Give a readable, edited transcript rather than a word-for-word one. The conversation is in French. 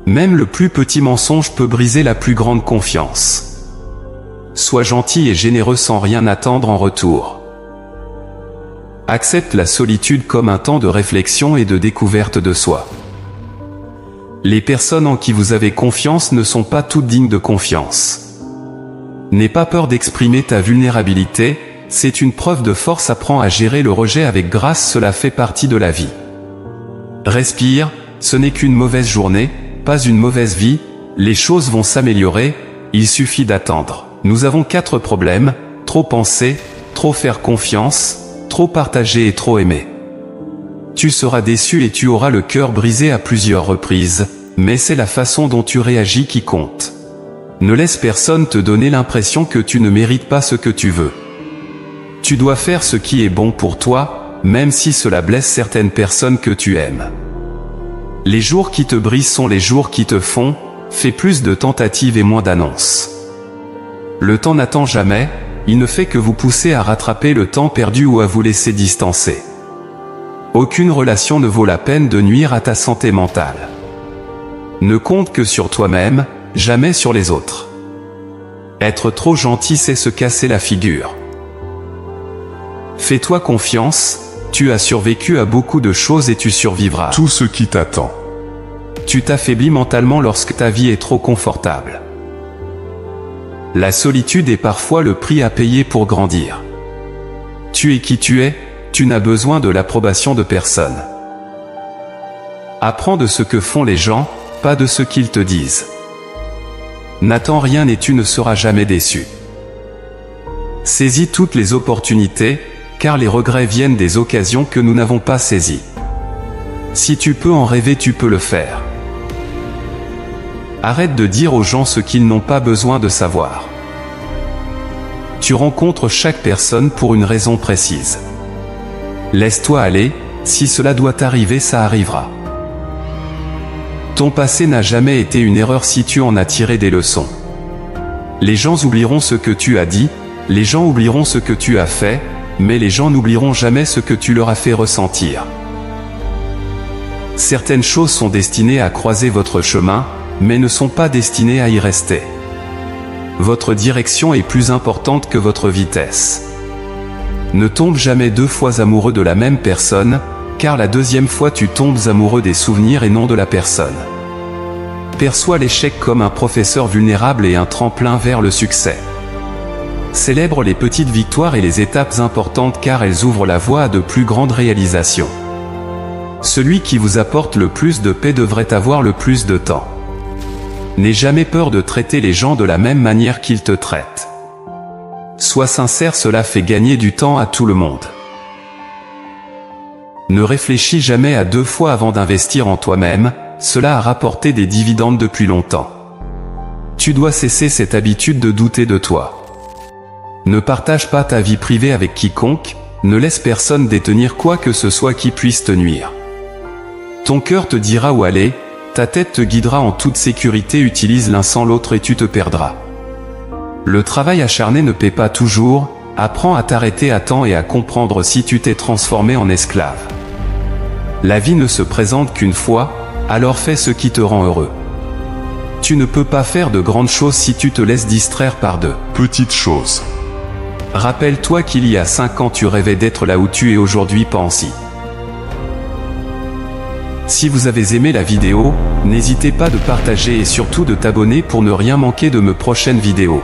Même le plus petit mensonge peut briser la plus grande confiance. Sois gentil et généreux sans rien attendre en retour. Accepte la solitude comme un temps de réflexion et de découverte de soi. Les personnes en qui vous avez confiance ne sont pas toutes dignes de confiance. N'aie pas peur d'exprimer ta vulnérabilité, c'est une preuve de force. Apprends à gérer le rejet avec grâce, cela fait partie de la vie. Respire, ce n'est qu'une mauvaise journée, pas une mauvaise vie, les choses vont s'améliorer, il suffit d'attendre. Nous avons 4 problèmes, trop penser, trop faire confiance, trop partager et trop aimer. Tu seras déçu et tu auras le cœur brisé à plusieurs reprises, mais c'est la façon dont tu réagis qui compte. Ne laisse personne te donner l'impression que tu ne mérites pas ce que tu veux. Tu dois faire ce qui est bon pour toi, même si cela blesse certaines personnes que tu aimes. Les jours qui te brisent sont les jours qui te font, fais plus de tentatives et moins d'annonces. Le temps n'attend jamais, il ne fait que vous pousser à rattraper le temps perdu ou à vous laisser distancer. Aucune relation ne vaut la peine de nuire à ta santé mentale. Ne compte que sur toi-même, jamais sur les autres. Être trop gentil, c'est se casser la figure. Fais-toi confiance, tu as survécu à beaucoup de choses et tu survivras tout ce qui t'attend. Tu t'affaiblis mentalement lorsque ta vie est trop confortable. La solitude est parfois le prix à payer pour grandir. Tu es qui tu es, tu n'as besoin de l'approbation de personne. Apprends de ce que font les gens, pas de ce qu'ils te disent. N'attends rien et tu ne seras jamais déçu. Saisis toutes les opportunités, car les regrets viennent des occasions que nous n'avons pas saisies. Si tu peux en rêver, tu peux le faire. Arrête de dire aux gens ce qu'ils n'ont pas besoin de savoir. Tu rencontres chaque personne pour une raison précise. Laisse-toi aller, si cela doit arriver, ça arrivera. Ton passé n'a jamais été une erreur si tu en as tiré des leçons. Les gens oublieront ce que tu as dit, les gens oublieront ce que tu as fait, mais les gens n'oublieront jamais ce que tu leur as fait ressentir. Certaines choses sont destinées à croiser votre chemin, mais ne sont pas destinées à y rester. Votre direction est plus importante que votre vitesse. Ne tombe jamais 2 fois amoureux de la même personne, car la deuxième fois tu tombes amoureux des souvenirs et non de la personne. Perçois l'échec comme un professeur vulnérable et un tremplin vers le succès. Célèbre les petites victoires et les étapes importantes car elles ouvrent la voie à de plus grandes réalisations. Celui qui vous apporte le plus de paix devrait avoir le plus de temps. N'aie jamais peur de traiter les gens de la même manière qu'ils te traitent. Sois sincère, cela fait gagner du temps à tout le monde. Ne réfléchis jamais à 2 fois avant d'investir en toi-même, cela a rapporté des dividendes depuis longtemps. Tu dois cesser cette habitude de douter de toi. Ne partage pas ta vie privée avec quiconque, ne laisse personne détenir quoi que ce soit qui puisse te nuire. Ton cœur te dira où aller, ta tête te guidera en toute sécurité, utilise l'un sans l'autre et tu te perdras. Le travail acharné ne paie pas toujours, apprends à t'arrêter à temps et à comprendre si tu t'es transformé en esclave. La vie ne se présente qu'une fois, alors fais ce qui te rend heureux. Tu ne peux pas faire de grandes choses si tu te laisses distraire par de petites choses. Rappelle-toi qu'il y a 5 ans tu rêvais d'être là où tu es aujourd'hui, pense-y. Si vous avez aimé la vidéo, n'hésitez pas de partager et surtout de t'abonner pour ne rien manquer de mes prochaines vidéos.